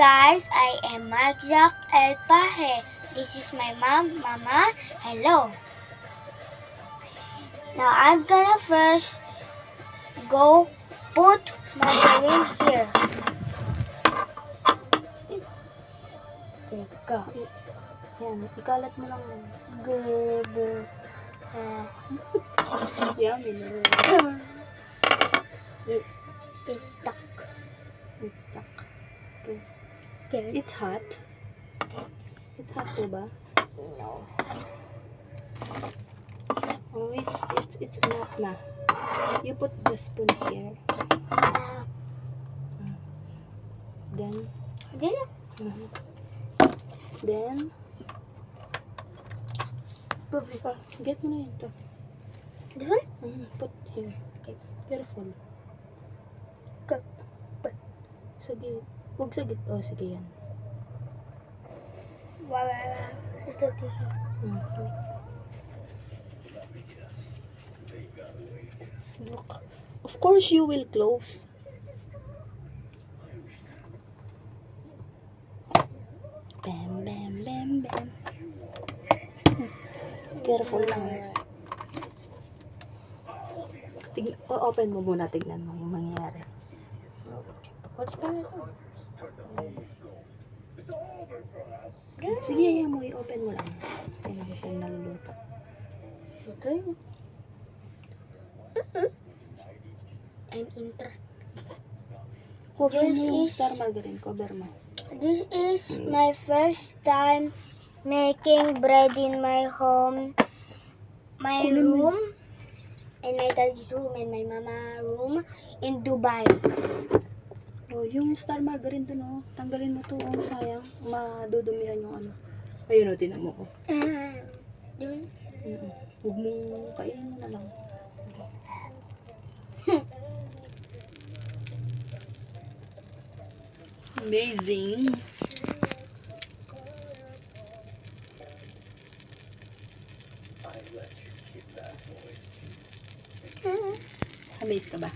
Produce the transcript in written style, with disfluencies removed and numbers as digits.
Guys, I am Mark El Paje. This is my mom, Mama. Hello. Now I'm gonna first go put margarine here. Teka. Yan, ikalat mo lang. Gebe. Yummy. It's stuck. It's stuck. Okay. Okay. It's hot. It's hot po ba? No. Oh, it's enough na. You put the spoon here. Then, then, get mo na yun to. This one? Put here. Okay. Careful. Sige. Huwag sa git. Oh, sige yan. It's the tissue. Look. Of course you will close. Bam, bam, bam, bam. Careful lang. Open mo muna, tignan mo yung mangyayari. What's going on? Sige, yan mo, i-open mo lang. Tignan mo siya naluluto. Okay. I'm interested. Cover mo This yung is- star margarine. Cover mo. This is my first time making bread in my home, my room, and my daddy's room, and my mama room in Dubai. Oh, yung star margarine dun, oh. Tanggalin mo to, oh. Sayang. Madudumihan yung ano. Ayun, oh, tinan mo, oh. Yun. Huwag mong kainin mo na lang. Amazing. Amaze ka ba?